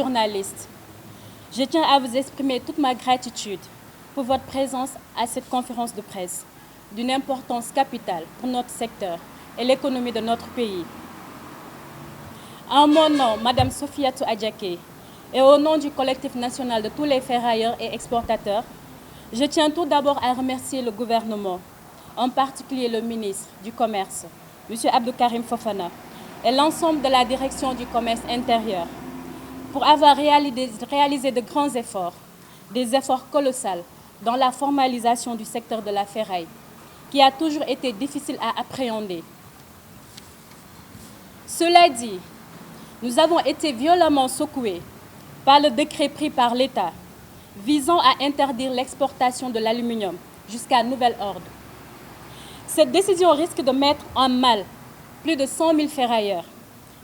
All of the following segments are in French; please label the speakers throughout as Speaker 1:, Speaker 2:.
Speaker 1: journalistes, je tiens à vous exprimer toute ma gratitude pour votre présence à cette conférence de presse d'une importance capitale pour notre secteur et l'économie de notre pays. En mon nom, Madame Sofiatou Adjaké, et au nom du collectif national de tous les ferrailleurs et exportateurs, je tiens tout d'abord à remercier le gouvernement, en particulier le ministre du Commerce, M. Abdou Karim Fofana, et l'ensemble de la direction du commerce intérieur, pour avoir réalisé de grands efforts, des efforts colossaux dans la formalisation du secteur de la ferraille, qui a toujours été difficile à appréhender. Cela dit, nous avons été violemment secoués par le décret pris par l'État visant à interdire l'exportation de l'aluminium jusqu'à nouvel ordre. Cette décision risque de mettre en mal plus de 100 000 ferrailleurs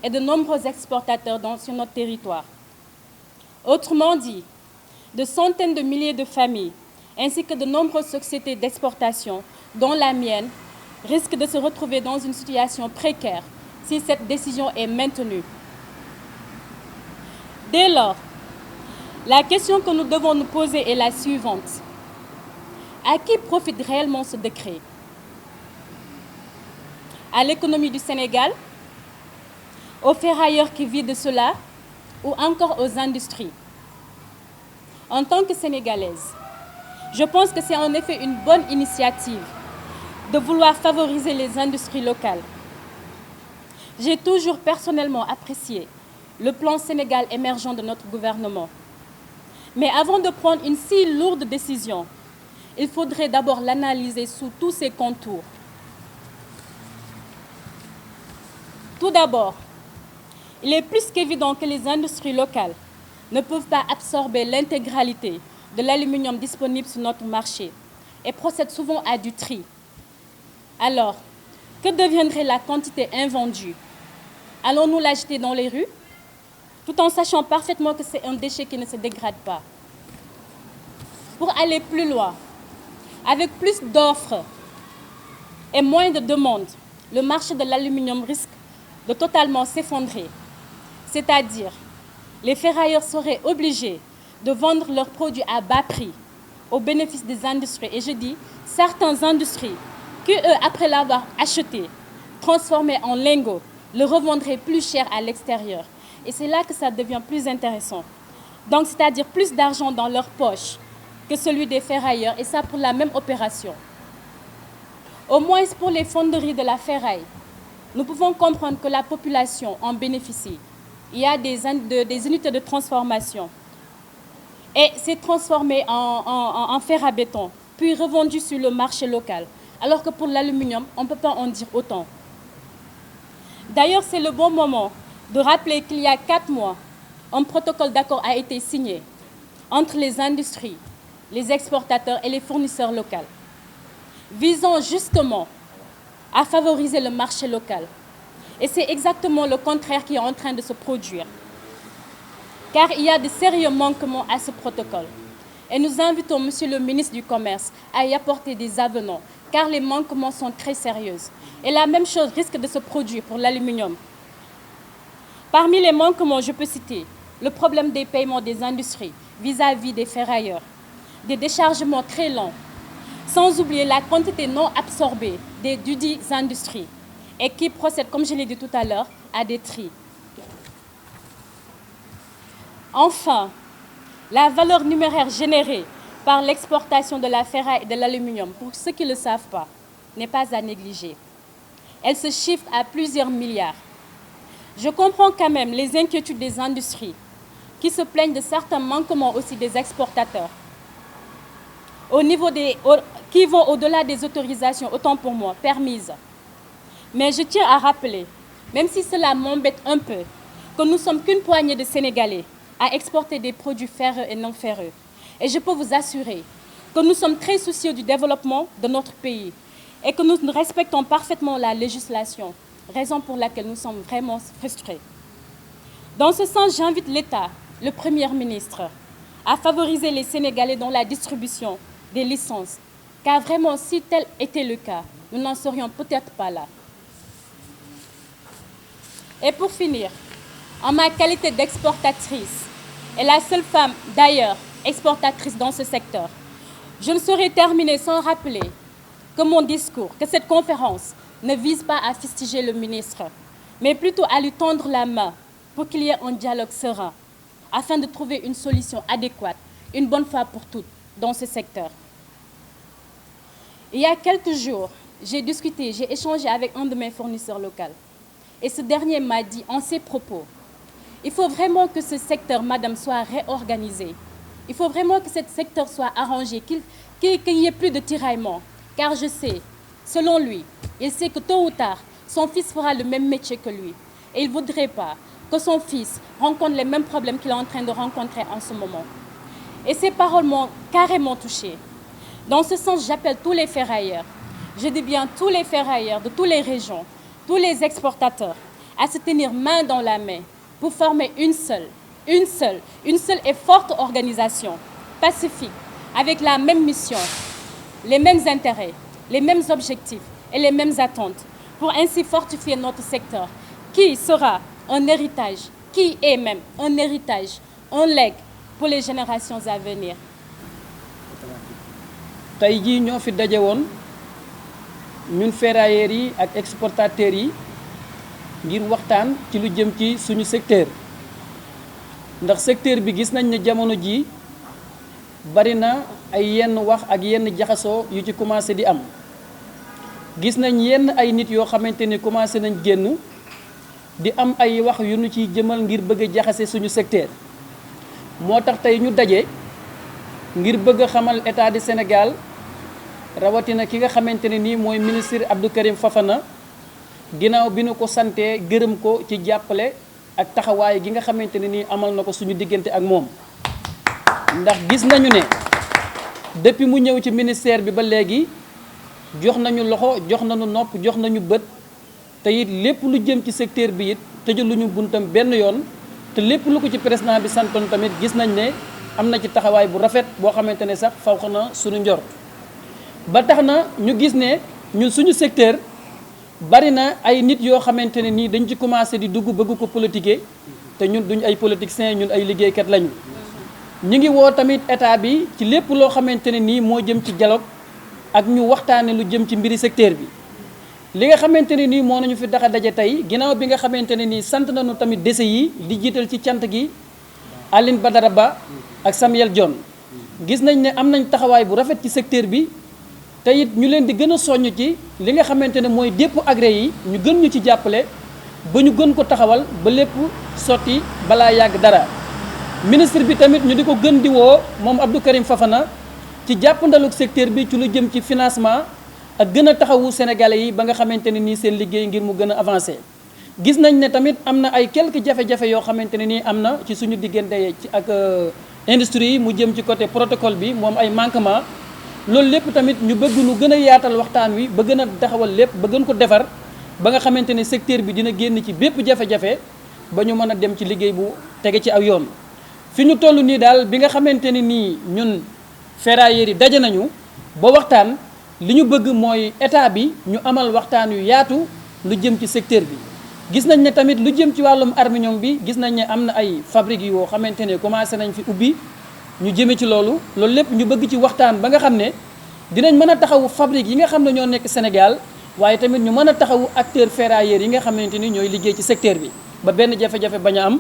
Speaker 1: et de nombreux exportateurs sur notre territoire. Autrement dit, de centaines de milliers de familles ainsi que de nombreuses sociétés d'exportation, dont la mienne, risquent de se retrouver dans une situation précaire si cette décision est maintenue. Dès lors, la question que nous devons nous poser est la suivante. À qui profite réellement ce décret? À l'économie du Sénégal? Aux ferrailleurs qui vivent de cela? Ou encore aux industries? En tant que Sénégalaise, je pense que c'est en effet une bonne initiative de vouloir favoriser les industries locales. J'ai toujours personnellement apprécié le plan Sénégal émergent de notre gouvernement. Mais avant de prendre une si lourde décision, il faudrait d'abord l'analyser sous tous ses contours. Tout d'abord, il est plus qu'évident que les industries locales ne peuvent pas absorber l'intégralité de l'aluminium disponible sur notre marché et procèdent souvent à du tri. Alors, que deviendrait la quantité invendue? Allons-nous la jeter dans les rues, tout en sachant parfaitement que c'est un déchet qui ne se dégrade pas? Pour aller plus loin, avec plus d'offres et moins de demandes, le marché de l'aluminium risque de totalement s'effondrer. C'est-à-dire, les ferrailleurs seraient obligés de vendre leurs produits à bas prix au bénéfice des industries. Et je dis, certaines industries qui, eux, après l'avoir acheté, transformé en lingots, le revendraient plus cher à l'extérieur. Et c'est là que ça devient plus intéressant. Donc, c'est-à-dire plus d'argent dans leur poche que celui des ferrailleurs, et ça pour la même opération. Au moins pour les fonderies de la ferraille, nous pouvons comprendre que la population en bénéficie. Il y a des unités de transformation. Et c'est transformé en fer à béton, puis revendu sur le marché local. Alors que pour l'aluminium, on ne peut pas en dire autant. D'ailleurs, c'est le bon moment de rappeler qu'il y a 4 mois, un protocole d'accord a été signé entre les industries, les exportateurs et les fournisseurs locaux, visant justement à favoriser le marché local. Et c'est exactement le contraire qui est en train de se produire. Car il y a de sérieux manquements à ce protocole. Et nous invitons Monsieur le ministre du Commerce à y apporter des avenants, car les manquements sont très sérieux. Et la même chose risque de se produire pour l'aluminium. Parmi les manquements, je peux citer le problème des paiements des industries vis-à-vis des ferrailleurs, des déchargements très lents, sans oublier la quantité non absorbée des dudites industries et qui procèdent, comme je l'ai dit tout à l'heure, à des tris. Enfin, la valeur numéraire générée par l'exportation de la ferraille et de l'aluminium, pour ceux qui ne le savent pas, n'est pas à négliger. Elle se chiffre à plusieurs milliards. Je comprends quand même les inquiétudes des industries qui se plaignent de certains manquements aussi des exportateurs, qui vont au-delà des autorisations, autant pour moi, permises. Mais je tiens à rappeler, même si cela m'embête un peu, que nous ne sommes qu'une poignée de Sénégalais à exporter des produits ferreux et non ferreux. Et je peux vous assurer que nous sommes très soucieux du développement de notre pays et que nous respectons parfaitement la législation, raison pour laquelle nous sommes vraiment frustrés. Dans ce sens, j'invite l'État, le Premier ministre, à favoriser les Sénégalais dans la distribution des licences, car vraiment, si tel était le cas, nous n'en serions peut-être pas là. Et pour finir, en ma qualité d'exportatrice est la seule femme d'ailleurs exportatrice dans ce secteur. Je ne saurais terminer sans rappeler que mon discours, que cette conférence ne vise pas à fustiger le ministre, mais plutôt à lui tendre la main pour qu'il y ait un dialogue serein, afin de trouver une solution adéquate, une bonne fois pour toutes, dans ce secteur. Il y a quelques jours, j'ai échangé avec un de mes fournisseurs locaux. Et ce dernier m'a dit en ses propos, il faut vraiment que ce secteur, madame, soit réorganisé. Il faut vraiment que ce secteur soit arrangé, qu'il n'y ait plus de tiraillement. Car je sais, selon lui, il sait que tôt ou tard, son fils fera le même métier que lui. Et il ne voudrait pas que son fils rencontre les mêmes problèmes qu'il est en train de rencontrer en ce moment. Et ces paroles m'ont carrément touchée. Dans ce sens, j'appelle tous les ferrailleurs, je dis bien tous les ferrailleurs de toutes les régions, tous les exportateurs, à se tenir main dans la main pour former une seule et forte organisation, pacifique, avec la même mission, les mêmes intérêts, les mêmes objectifs et les mêmes attentes, pour ainsi fortifier notre secteur, qui sera un héritage, qui est même un héritage, un legs pour les générations à venir.
Speaker 2: tey jii ñoo fi daje woon ñun ferrailleurs yi ak exportateurs yi ngir waxtaan ci lu jëm ci suñu secteur ndax secteur bi gis nañ ne jamono ji bari na ay yenn wax ak yenn jaxasoo yu ci commencé di am gis nañ yenn ay nit yoo xamante ne commencé nañ génn di am ay wax yu ñu ciy jëmal ngir bëgg a jaxase suñu secteur moo tax tey ñu daje ngir bëgg a xamal état du Sénégal rawatina ki nga xamante ne nii mooy ministre Abdou Karim Fofana ginnaaw bi nu ko santee gërëm ko ci jàppale ak taxawaay gi nga xamante ne nii amal na ko suñu diggante ak moom ndax gis nañu ne depuis mu ñëw ci ministère bi ba léegi jox nañu loxo jox nañu nopp jox nañu bët te it lépp lu jëm ci secteur bi it tëjaluñu buntam benn yoon te lépp lu ko ci président bi santoon tamit gis nañ ne am na ci taxawaay bu rafet boo xamante ne sax faw na suñu njort ba tax na ñu gis ne ñun suñu secteur bari na ay nit yoo xamante ne nii dañ ci commencé di dugg bëgg ko politiquer te ñun duñ ay politiciens ñun ay liggéeykat lañu. ñu ngi woo tamit état bi ci lépp loo xamante ne nii moo jëm ci dialogue ak ñu waxtaane lu jëm ci mbiri secteur bi li nga xamante ne nii moo nañu fi daxa daje tey ginnaaw bi nga xamante ne nii sant nañu tamit dese yi di jiital ci cant gi Aline Badara Ba ak Samuel Dione gis nañ ne am nañ taxawaay bu rafet ci secteur bi te it ñu leen di gën a soññ ci li nga xamante ne mooy dépôt agré yi ñu gën ñu ci jàppale ba ñu gën ko taxawal ba lépp sotti balaa yàgg dara ministre bi tamit ñu di ko gën di woo moom Abdou Karim Fofana ci jàppandaluk secteur bi ci lu jëm ci financement ak gën a taxawu sénégalais yi ba nga xamante ne nii seen liggéey ngir mu gën a avancé gis nañ ne tamit am na ay quelques jafe-jafe yoo xamante ne nii am na ci suñu diggante ci ak industrie yi mu jëm ci côté protocole bi moom ay manquement loolu lépp tamit ñu bëgg nu gën a yaatal waxtaan wi ba gën a taxawal lépp ba gën ko defar ba nga xamante ne secteur bi dina génn ci bépp jafe-jafe ba ñu mën a dem ci liggéey bu tege ci aw yoon fi ñu toll nii daal bi nga xamante ne nii ñun ferrailleurs yi daje nañu ba waxtaan li ñu bëgg mooy état bi ñu amal waxtaan yu yaatu lu jëm ci secteur bi gis nañ ne tamit lu jëm ci wàllum arminium bi gis nañ ne am na ay fabriques yoo xamante ne commencé nañ fi ubbi ñu jëme ci loolu lépp ñu bëgg ci waxtaan ba nga xam ne dinañ mën a taxawu fabrique yi nga xam ne ñoo nekk Sénégal waaye tamit ñu mën a taxawu acteurs ferrailleurs yi nga xamante ni ñooy liggéey ci secteur bi ba benn jafe-jafe bañ a am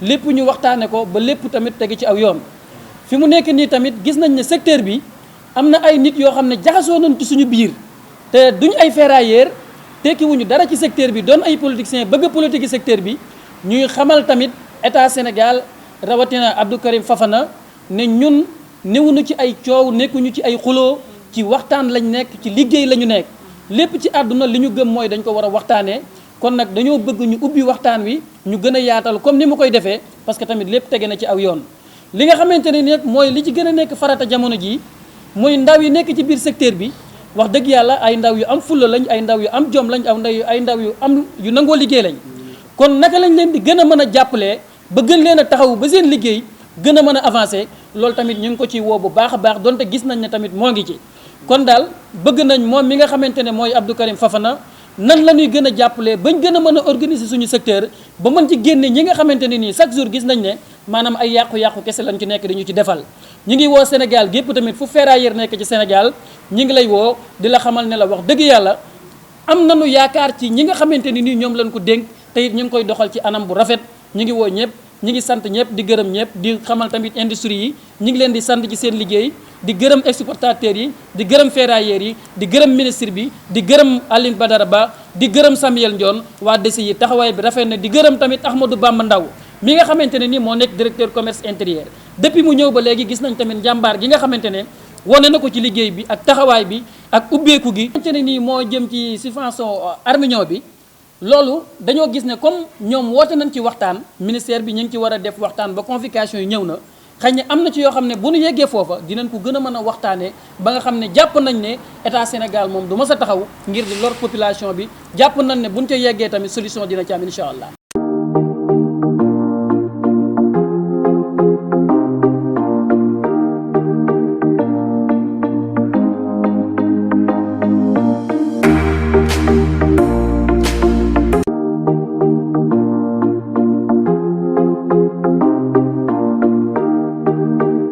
Speaker 2: lépp ñu waxtaane ko ba lépp tamit tegi ci aw yoon fi mu nekk nii tamit gis nañ ne secteur bi am na ay nit yoo xam ne jaxasoo nañ ci suñu biir te duñ ay ferrailleurs tekkiwuñu dara ci secteur bi doon ay politiciens bëgg a politique secteur bi ñuy xamal tamit état Sénégal rawatina Abdou Karim Fofana ne ñun newuñu ci ay coow nekkuñu ci ay xuloo ci waxtaan lañ nekk ci liggéey la ñu nekk lépp ci àdduna li ñu gëm mooy dañ ko war a waxtaanee kon nag dañoo bëgg ñu ubbi waxtaan wi ñu gën a yaatal comme ni mu koy defee parce que tamit lépp tege na ci aw yoon li nga xamante ne nag mooy li ci gën a nekk farata jamono jii muy ndaw yi nekk ci biir secteur bi wax dëgg yàlla ay ndaw yu am fulla lañ ay ndaw yu am jom lañ ay ndaw yu am yu nangoo liggéey lañ kon naka lañ leen di gën a mën a jàppalee ba gën leen a taxaw ba seen liggéey gën a mën a avancé loolu tamit ñu ngi ko ci woo bu baax a baax donte gis nañ ne tamit moo ngi ci kon daal bëgg nañ moom mi nga xamante ne mooy Abdou Karim Fofana nan la ñuy gën a jàppalee bañ gën a mën a organiser suñu secteur ba mën ci génne ñi nga xamante ne nii chaque jour gis nañ ne maanaam ay yàqu-yàqu kese lañ ci nekk dañu ci defal. ñi ngi woo Sénégal gépp tamit fu ferrailleur nekk ci Sénégal ñi ngi lay woo di la xamal ne la wax dëgg yàlla am nañu yaakaar ci ñi nga xamante ni nii ñoom lañ ko dénk te it ñu ngi koy doxal ci anam bu rafet. ñi ngi woo ñëpp ñi ngi sant ñëpp di gërëm ñëpp di xamal tamit industrie yi ñi ngi leen di sant ci seen liggéey di gërëm exportateurs yi di gërëm ferrailleurs yi di gërëm ministre bi di gërëm Aline Badara Ba di gërëm Samuel Ndione waa DECI yi taxawaay bi rafet na di gërëm tamit Ahmadou Bamba Ndaw mi nga xamante ne nii moo nekk directeur commerce intérieur depuis mu ñëw ba léegi gis nañ tamit njàmbaar gi nga xamante ne wane na ko ci liggéey bi ak taxawaay bi ak ubbeeku gi xamante ne nii moo jëm ci subvention armignon bi loolu dañoo gis ne comme ñoom woote nañ ci waxtaan ministère bi ñu ngi ci war a def waxtaan ba convocation yi ñëw na xëy na am na ci yoo xam ne bu ñu yeggee foofa dinañ ko gën a mën a waxtaanee ba nga xam ne jàpp nañ ne état Sénégal moom du mës a taxaw ngir di lor population bi jàpp nañ ne buñ ca yeggee tamit solution dina ci am incha allah.